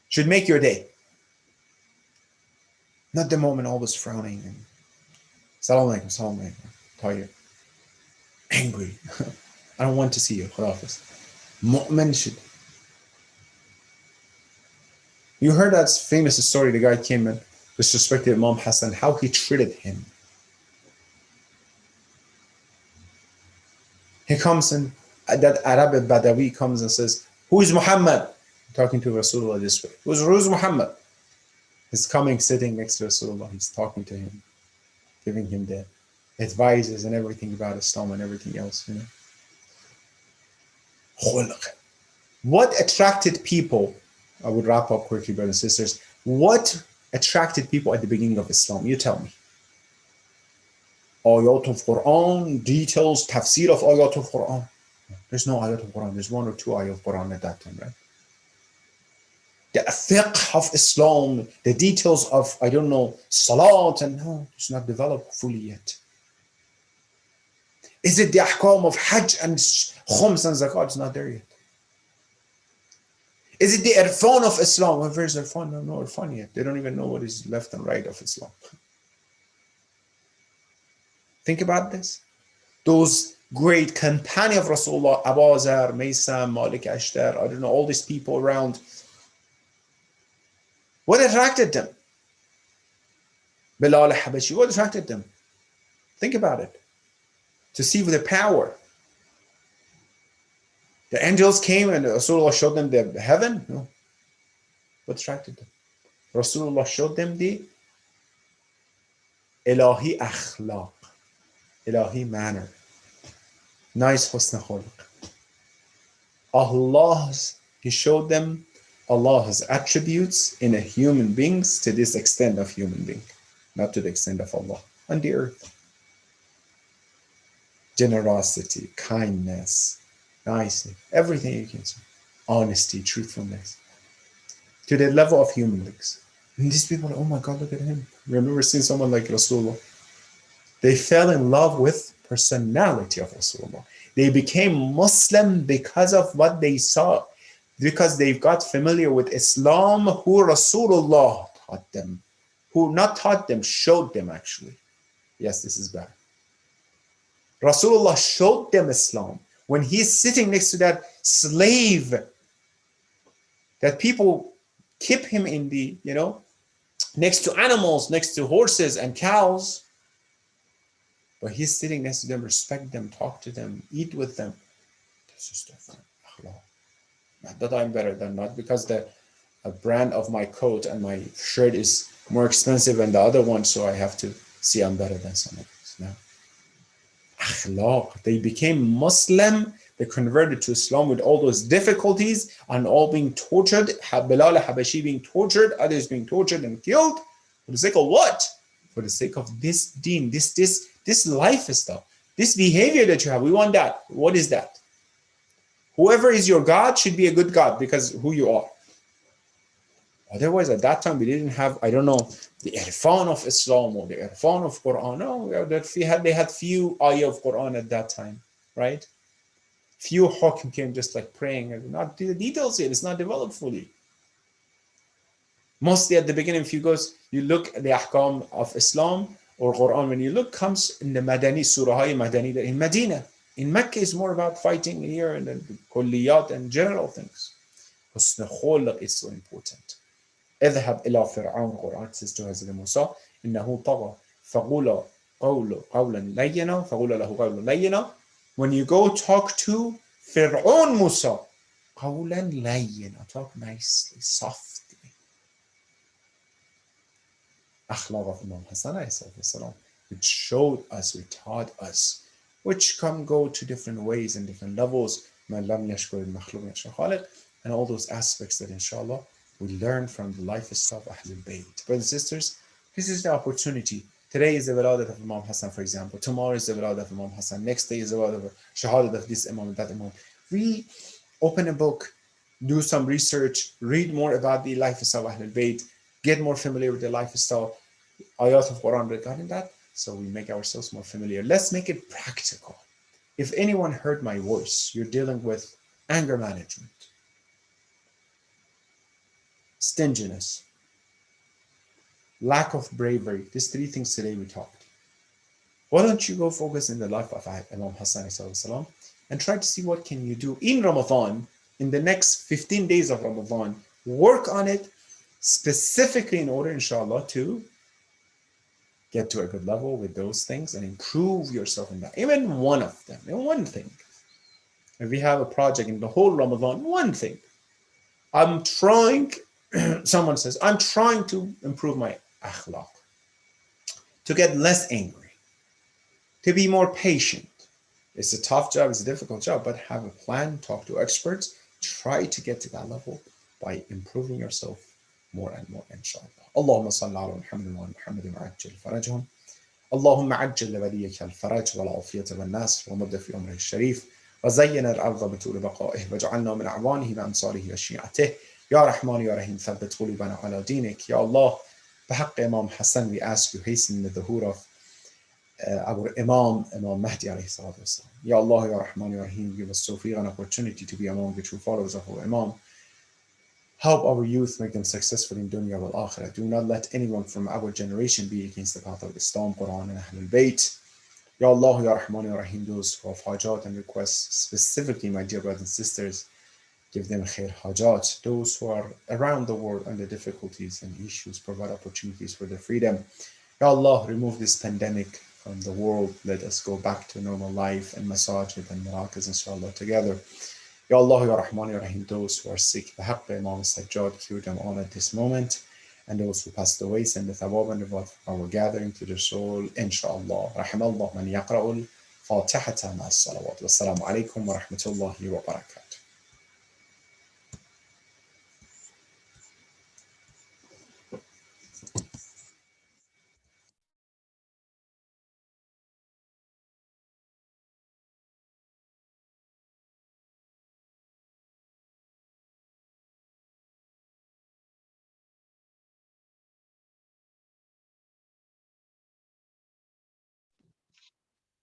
Should make your day. Not the mu'min always frowning and salam alaikum, tired, angry. I don't want to see you. Mu'min should. You heard that famous story, the guy came and disrespected Imam Hasan, how he treated him. He comes and that Arab Badawi comes and says, who is Muhammad? Talking to Rasulullah this way. Who's Muhammad? He's coming, sitting next to Rasulullah. He's talking to him, giving him the advices and everything about Islam and everything else. What attracted people? I would wrap up quickly, brothers and sisters. What attracted people at the beginning of Islam? You tell me. Ayat of Quran, details, tafsir of Ayat of Quran. There's no Ayat of Quran. There's one or two Ayat of Quran at that time, right? The fiqh of Islam, the details of, Salat, and no, it's not developed fully yet. Is it the ahkam of Hajj and Khums and Zakat? It's not there yet. Is it the irfan of Islam? Well, where's irfan? No irfan yet. They don't even know what is left and right of Islam. Think about this. Those great companions of Rasulullah, Abu Zar, Maysam, Malik Ashtar, I don't know, all these people around. What attracted them? Bilal al-Habashi, what attracted them? Think about it. To see the power. The angels came and Rasulullah showed them the heaven? No. What attracted them? Rasulullah showed them the ilahi akhlaq, ilahi manner, nice husn khulq. He showed them Allah's attributes in a human beings to this extent of human being, not to the extent of Allah on the earth. Generosity, kindness, nicely, everything you can see. Honesty, truthfulness. To the level of human beings. And these people are, oh my God, look at him. Remember seeing someone like Rasulullah. They fell in love with personality of Rasulullah. They became Muslim because of what they saw. Because they got familiar with Islam, who Rasulullah taught them. Who not taught them, showed them actually. Yes, this is bad. Rasulullah showed them Islam. When he's sitting next to that slave, that people keep him in the, next to animals, next to horses and cows. But he's sitting next to them, respect them, talk to them, eat with them. This is different. Not that I'm better than, not because the brand of my coat and my shirt is more expensive than the other one, so I have to see I'm better than someone else. No. Akhlaq. They became Muslim. They converted to Islam with all those difficulties and all being tortured. Bilal al-Habashi being tortured, others being tortured and killed. For the sake of what? For the sake of this deen, this lifestyle, this behavior that you have. We want that. What is that? Whoever is your God should be a good God because who you are. Otherwise, at that time, we didn't have, I don't know, the irfan of Islam or the irfan of Quran. No, they had few ayah of Quran at that time, right? Few hukm came just like praying and not the details yet. It's not developed fully. Mostly at the beginning, if you look at the ahkam of Islam or Quran, when you look, comes in the Madani, Surah Madani, in Medina. In Mecca, it's more about fighting here and the kulliyat and general things. Husn khulq is so important. اذهب إلى فرعون, Quran says to Hazrat Musa, إنه طغى فقول قولا لينا فقول له قولا لينا. When you go talk to Fir'aun Musa, قولا لينا, talk nicely, softly. Akhlaq of Imam Hasan, which showed us, which taught us, which go to different ways and different levels, and all those aspects that inshallah we learn from the lifestyle of Ahlul Bayt. Brothers and sisters, this is the opportunity. Today is the Wiladat of Imam Hasan, for example. Tomorrow is the Wiladat of Imam Hasan. Next day is the Wiladat of Shahadat of this Imam and that Imam. We open a book, do some research, read more about the lifestyle of Ahlul Bayt, get more familiar with the lifestyle, ayat of Quran regarding that, so we make ourselves more familiar. Let's make it practical. If anyone heard my voice, you're dealing with anger management, stinginess, lack of bravery. These three things today we talked. Why don't you go focus in the life of Imam Hasan and try to see what can you do in Ramadan, in the next 15 days of Ramadan. Work on it specifically in order, inshallah, to get to a good level with those things and improve yourself in that. Even one of them, one thing. If we have a project in the whole Ramadan, one thing. I'm trying, someone says, I'm trying to improve my akhlaq, to get less angry, to be more patient. It's a tough job, it's a difficult job, but have a plan, talk to experts, try to get to that level by improving yourself more and more, inshallah. اللهم صل على محمد وعلى محمد وعجل فرجهم. اللهم عجل لوليك الفرج والعافية والنصر ومد في عمره الشريف وزين الأرض بطول بقائه وجعلنا من أعوانه وأنصاره وشيعته. يا رحمن يا رحيم ثبت قلوبنا على دينك. Ya Allah, بحق Imam Hasan, we ask you hasten the dhuhr of our Imam Mahdi alayhi salatu wasalam. Ya Allah, Ya Rahman, Ya Rahim, give us tawfiq and opportunity to be among the true followers of our Imam. Help our youth, make them successful in dunya wal akhirah. Do not let anyone from our generation be against the path of Islam, Quran, and Ahlul Bayt. Ya Allah, Ya Rahman, Ya Rahim, those who have hajat and requests, specifically my dear brothers and sisters, give them khair hajat. Those who are around the world under difficulties and issues, provide opportunities for their freedom. Ya Allah, remove this pandemic from the world. Let us go back to normal life and masajid and marakas, inshallah, together. Ya Allah, Ya Rahman, Ya Rahim, those who are sick, بحق Imam Sajjad, cure them all at this moment. And those who passed away, send the thawab and reward from our gathering to their soul, inshallah. رحم الله من يقرأ الفاتحة مع الصلوات. والسلام عليكم ورحمة الله وبركاته.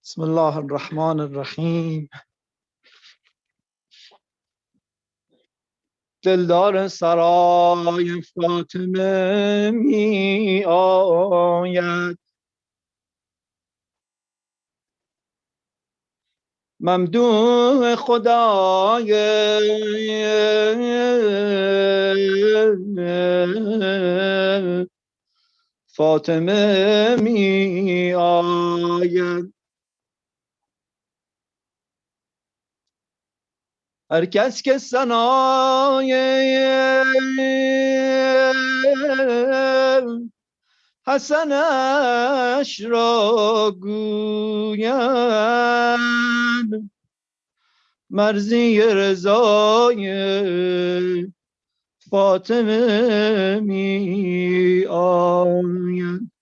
بسم الله الرحمن الرحیم. دلدار سرای فاطمه می آید، ممدوح خدای فاطمه می آید. هر کس که ثنای حسنش را گوید، مرضی رضای فاطمه می آید.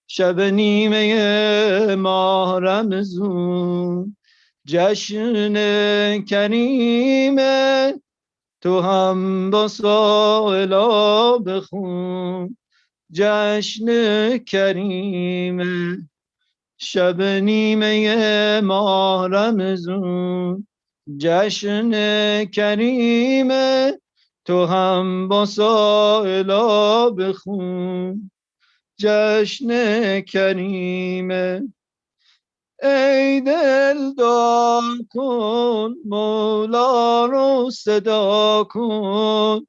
شب نیمه ماه رمضان، جشن کریمه، تو هم با سائلا بخون جشن کریمه. شب نیمه ماه رمضان، جشن کریمه، تو هم با سائلا بخون جشن کریمه. ای دل دعا کن، مولا رو صدا کن،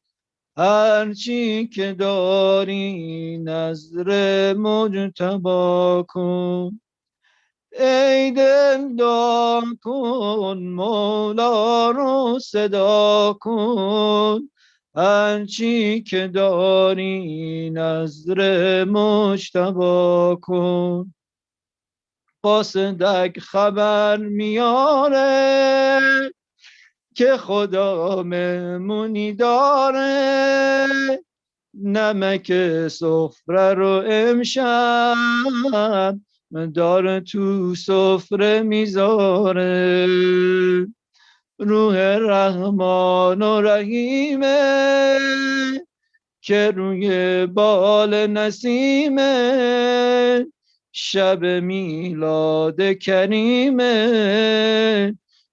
هرچی که داری نظر مجتبا کن. ای دل دعا کن، مولا رو صدا کن، هرچی که داری نظر مجتبا کن. قاصدک خبر میاره که خدا مهمونی داره، نمک سفره رو امشب داره تو سفره میذاره. روح رحمان و رحیمه که روی بال نسیمه، شب میلاد کریمه،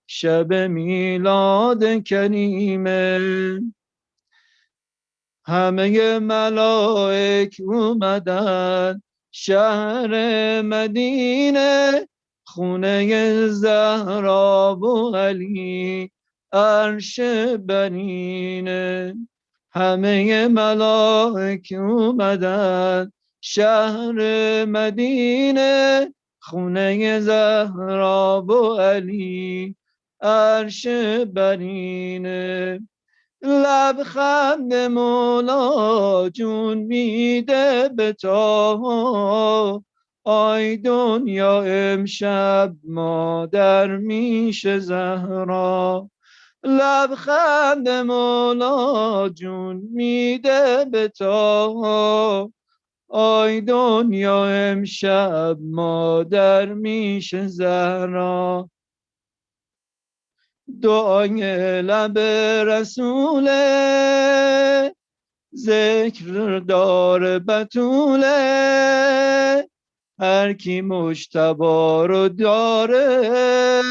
شب میلاد کریمه. همه ملائک اومدن شهر مدینه، خونه زهرا و علی عرش برینه. همه ملائک اومدن شهر مدینه، خونه زهرا و علی عرش برینه. لبخند مولا جون میده به تا، آی دنیا امشب مادر میشه زهرا. لبخند مولا جون میده به تا، آی دنیا امشب مادر میشه زهرا. دعای لب رسوله ذکر دار بتوله هر کی مجتبا رو داره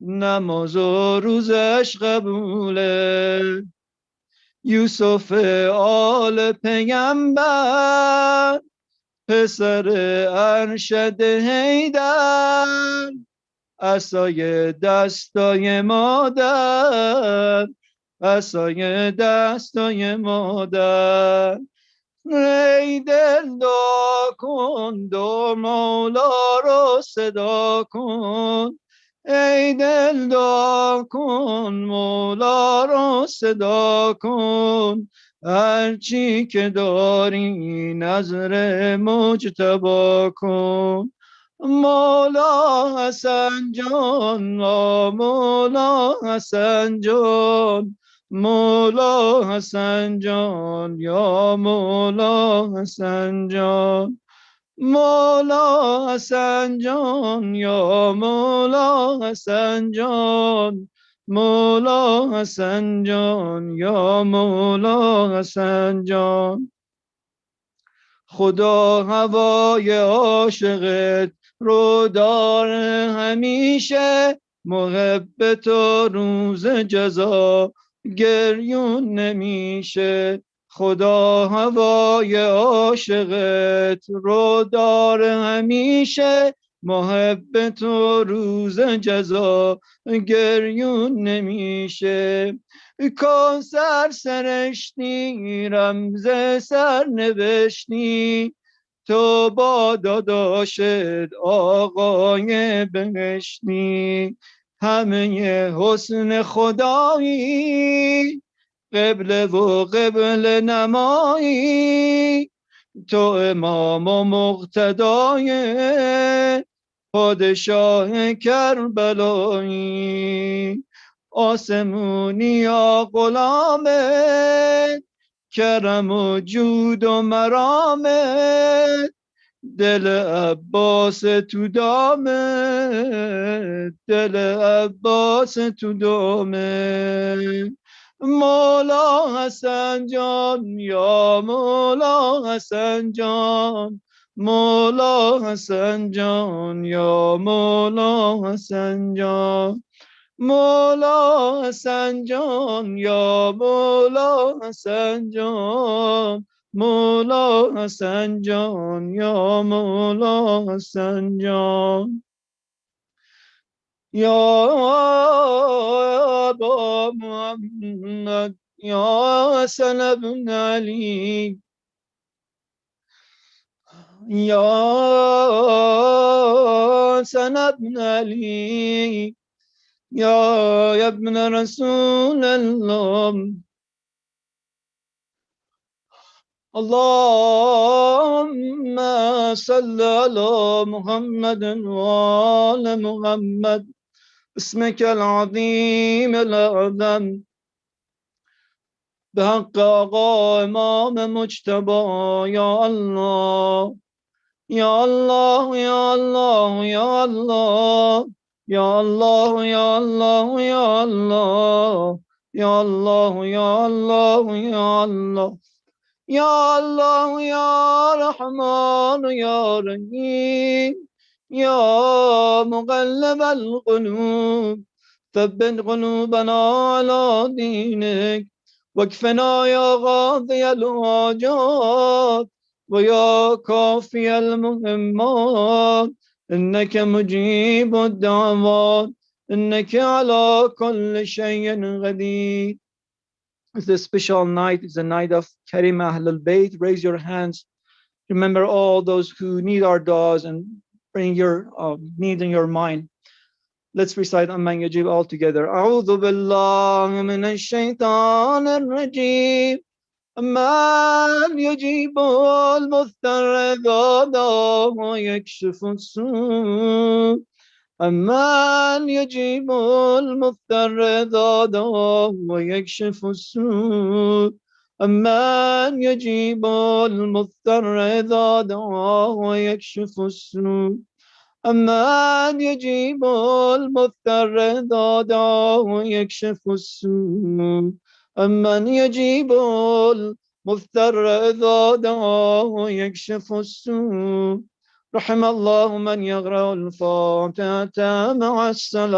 نماز و روزش قبوله. یوسف آل پیغمبر پسر ارشد حیدر عصای دستای مادر عصای دستای مادر. ای دل دا کن دو مولا رو صدا کن ای دل دا کن مولا رو صدا کن هرچی که داری نظر مجتبا کن. مولا حسن جان مولا حسن جان مولا حسن جان یا مولا حسن جان مولا حسن جان یا مولا حسن جان مولا حسن جان یا مولا حسن جان. خدا هوای عاشقت رو داره همیشه محب تو روز جزا گریون نمیشه. خدا هوای عاشقت رو داره همیشه محب تو روز جزا گریون نمیشه. کوثر سرشتی رمز سر نوشتی تو با داداشت آقای بهشتی. همه حسن خدایی قبله و قبله نمایی تو امام و مقتدای پادشاه کربلایی. آسمونی یا غلامت کرم و جود و مرامت دل عباس تو دامت دل عباس تو دامت. مولا حسن جان یا مولا حسن جان مولا حسن جان یا مولا حسن جان مولا حسن جان یا مولا حسن جان مولا حسن جان یا مولا حسن جان. یا ابا محمد یا حسن ابن علی یا حسن ابن علی یا ابن رسول الله. اللهم صل على محمد وآل محمد اسمك العظيم الأعظم بحق آقا امام مجتبى يا الله يا الله يا الله يا الله يا الله يا الله يا الله يا الله يا الله يا الله يا الله يا رحمن يا رحيم يا مقلب القلوب ثبت قلوبنا على دينك واكفنا يا قاضي الحاجات ويا كافي المهمات إنك مجيب الدعوات إنك على كل شيء قدير. It's a special night. It's a night of Karim Ahl al-Bayt. Raise your hands. Remember all those who need our du'as and bring your needs in your mind. Let's recite Amman Yajib all together. A'udhu billahi minash shaitanir rajim. Amman yajibu al-muttar idha da'a wa yakshifu as-su'. أمن يجيب المضطر إذا دعاه ويكشف السوء. أمن يجيب المضطر إذا دعاه ويكشف السوء. أمن يجيب المضطر إذا دعاه ويكشف السوء. أمن يجيب مضطر إذا دعاه يكشف السوء. رحم الله من يقرأ الفاتحة مع الصلوات.